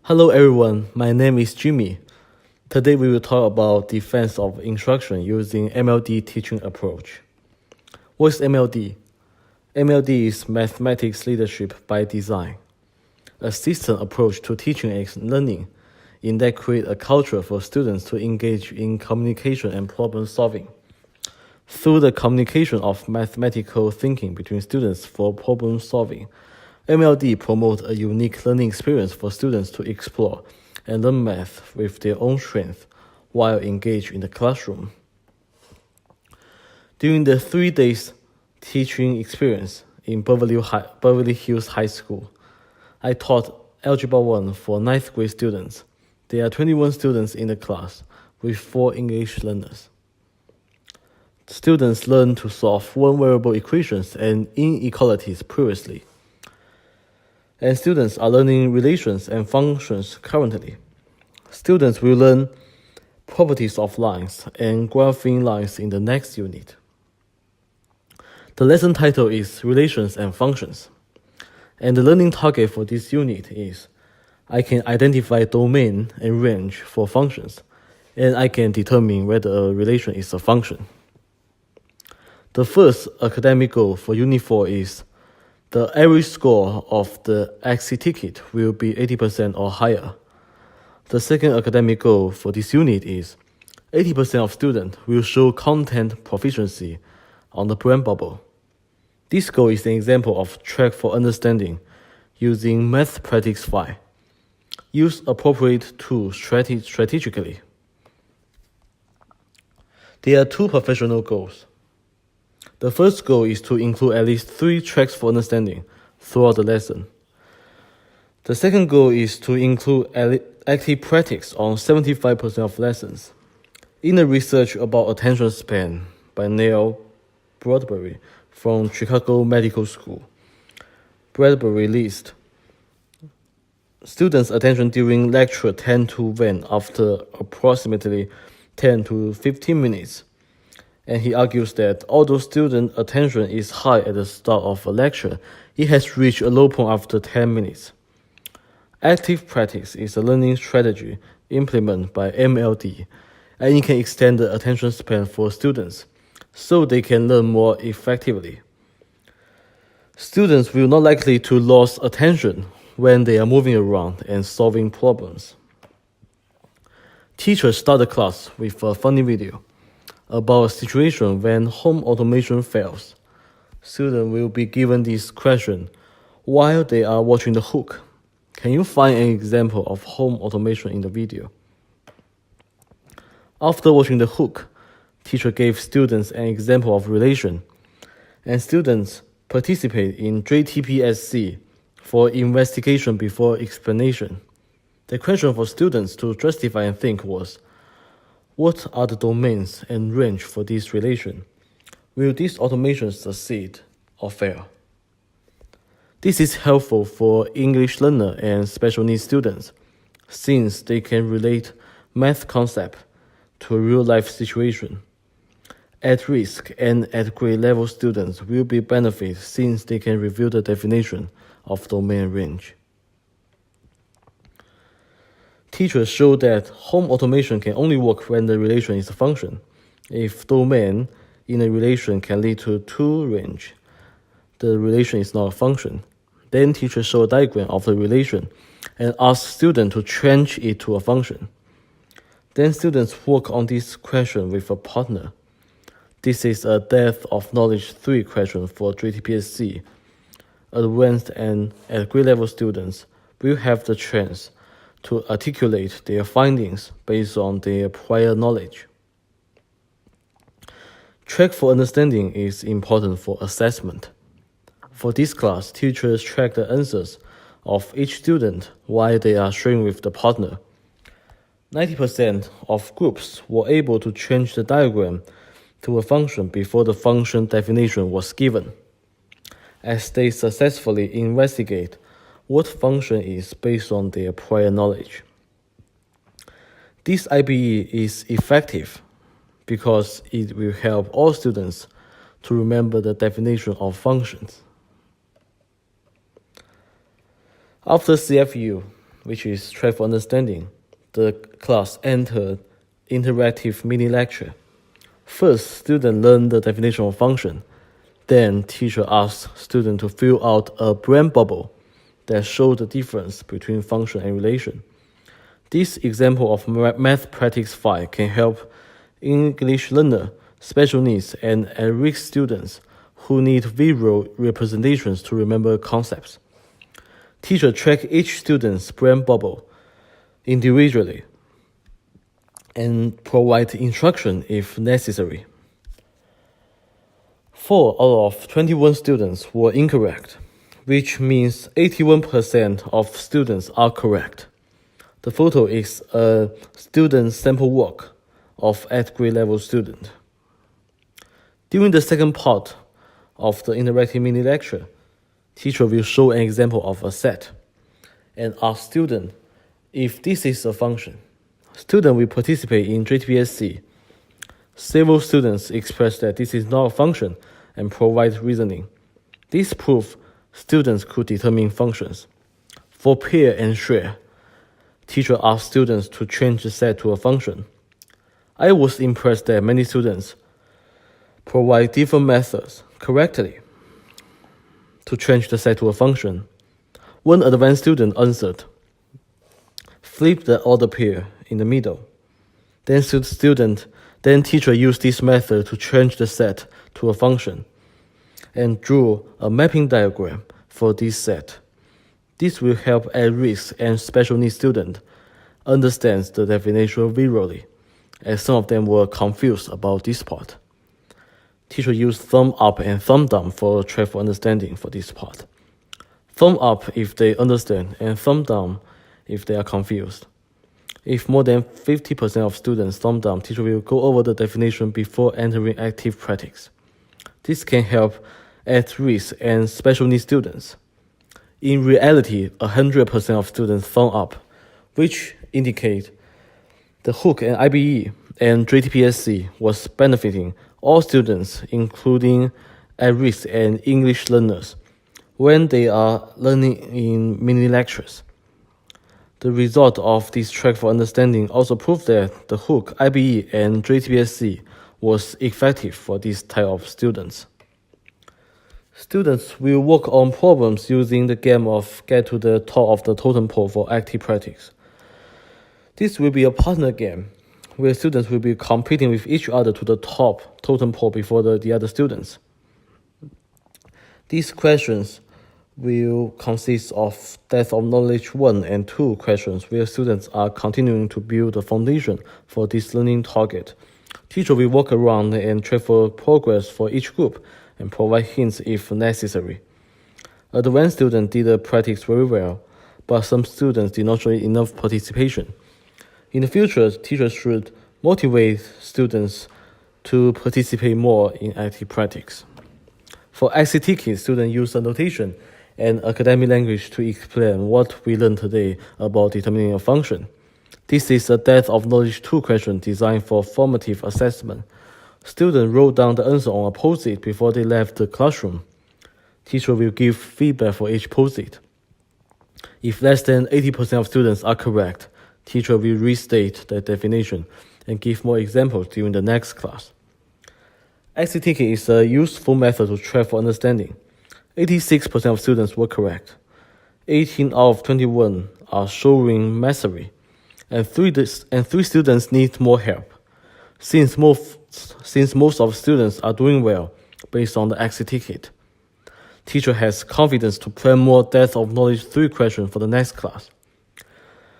Hello everyone, my name is Jimmy. Today we will talk about defense of instruction using MLD teaching approach. What is MLD? MLD is Mathematics Leadership by Design, a system approach to teaching and learning in that create a culture for students to engage in communication and problem solving. Through the communication of mathematical thinking between students for problem solving, MLD promotes a unique learning experience for students to explore and learn math with their own strength while engaged in the classroom. During the 3 days teaching experience in Beverly Hills High School, I taught Algebra 1 for 9th grade students. There are 21 students in the class with 4 English learners. Students learn to solve one-variable equations and inequalities previously. And students are learning relations and functions currently. Students will learn properties of lines and graphing lines in the next unit. The lesson title is Relations and Functions. And the learning target for this unit is I can identify domain and range for functions, and I can determine whether a relation is a function. The first academic goal for Unit 4 is the average score of the exit ticket will be 80% or higher. The second academic goal for this unit is 80% of students will show content proficiency on the brain bubble. This goal is an example of track for understanding using Math Practice 5. Use appropriate tools strategically. There are 2 professional goals. The first goal is to include at least 3 tracks for understanding throughout the lesson. The second goal is to include active practice on 75% of lessons. In the research about attention span by Neil Bradbury from Chicago Medical School, Bradbury lists students' attention during lecture tend to wane after approximately 10 to 15 minutes. And he argues that although student attention is high at the start of a lecture, it has reached a low point after 10 minutes. Active practice is a learning strategy implemented by MLD, and it can extend the attention span for students, so they can learn more effectively. Students will not likely to lose attention when they are moving around and solving problems. Teachers start the class with a funny video about a situation when home automation fails. Students will be given this question while they are watching The Hook. Can you find an example of home automation in the video? After watching The Hook, teacher gave students an example of relation, and students participate in JTPSC for investigation before explanation. The question for students to justify and think was, what are the domains and range for this relation? Will this automation succeed or fail? This is helpful for English learner and special needs students, since they can relate math concept to a real-life situation. At risk and at grade level students will be benefit since they can review the definition of domain and range. Teachers show that home automation can only work when the relation is a function. If domain in a relation can lead to range, the relation is not a function. Then teachers show a diagram of the relation and ask students to change it to a function. Then students work on this question with a partner. This is a depth of knowledge 3 question for JTPSC. Advanced and at grade level students will have the chance to articulate their findings based on their prior knowledge. Track for understanding is important for assessment. For this class, teachers track the answers of each student while they are sharing with the partner. 90% of groups were able to change the diagram to a function before the function definition was given, as they successfully investigate what function is based on their prior knowledge. This IBE is effective because it will help all students to remember the definition of functions. After CFU, which is Track for Understanding, the class entered interactive mini lecture. First, students learn the definition of function. Then, teacher asks students to fill out a brain bubble that shows the difference between function and relation. This example of Math Practice 5 can help English learners, special needs, and at-risk students who need visual representations to remember concepts. Teacher track each student's brain bubble individually and provide instruction if necessary. 4 out of 21 students were incorrect, which means 81% of students are correct. The photo is a student sample work of 8th grade level student. During the second part of the interactive mini lecture, teacher will show an example of a set and ask student if this is a function. Student will participate in JTPSC. Several students express that this is not a function and provide reasoning. This proves students could determine functions. For pair and share, teacher asked students to change the set to a function. I was impressed that many students provide different methods correctly to change the set to a function. One advanced student answered, flip the order pair in the middle. Then teacher used this method to change the set to a function and drew a mapping diagram for this set. This will help at-risk and special needs students understand the definition visually, as some of them were confused about this part. Teacher used thumb up and thumb down for Track for Understanding for this part. Thumb up if they understand and thumb down if they are confused. If more than 50% of students thumb down, teacher will go over the definition before entering active practice. This can help at-risk and special needs students. In reality, 100% of students thumb up, which indicate the Hook and IBE and JTPSC was benefiting all students, including at-risk and English learners, when they are learning in mini lectures. The result of this Track for Understanding also proved that the Hook, IBE, and JTPSC was effective for this type of students. Students will work on problems using the game of Get to the Top of the Totem Pole for active practice. This will be a partner game where students will be competing with each other to the top totem pole before the other students. These questions will consist of Depth of Knowledge 1 and 2 questions where students are continuing to build the foundation for this learning target. Teacher will walk around and track for progress for each group and provide hints if necessary. Advanced students did the practice very well, but some students did not show enough participation. In the future, teachers should motivate students to participate more in active practice. For ICT, students use annotation and academic language to explain what we learned today about determining a function. This is a Depth of Knowledge 2 question designed for formative assessment. Students wrote down the answer on a post-it before they left the classroom. Teacher will give feedback for each post-it. If less than 80% of students are correct, teacher will restate the definition and give more examples during the next class. ICT is a useful method to track for understanding. 86% of students were correct. 18 out of 21 are showing mastery, and three students need more help. Since most of students are doing well based on the exit ticket, teacher has confidence to plan more Depth of Knowledge 3 questions for the next class.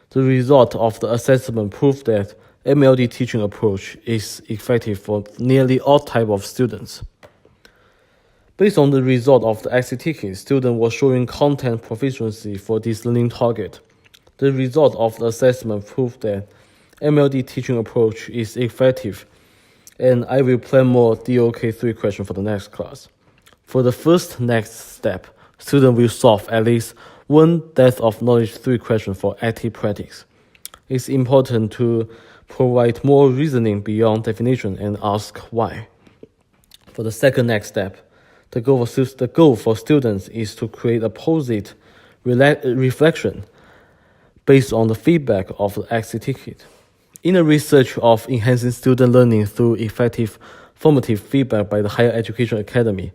The result of the assessment proved that MLD teaching approach is effective for nearly all types of students. Based on the result of the exit ticket, students were showing content proficiency for this learning target. The result of the assessment proved that MLD teaching approach is effective, and I will plan more DOK 3 questions for the next class. For the first next step, students will solve at least one Depth of Knowledge 3 question for active practice. It's important to provide more reasoning beyond definition and ask why. For the second next step, the goal for students is to create a positive reflection based on the feedback of the exit ticket. In the research of enhancing student learning through effective formative feedback by the Higher Education Academy,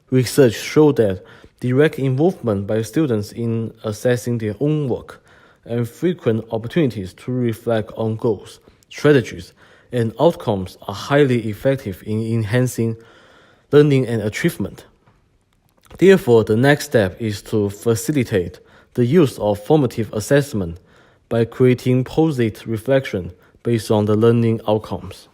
research showed that direct involvement by students in assessing their own work and frequent opportunities to reflect on goals, strategies, and outcomes are highly effective in enhancing learning and achievement. Therefore, the next step is to facilitate the use of formative assessment by creating positive reflection based on the learning outcomes.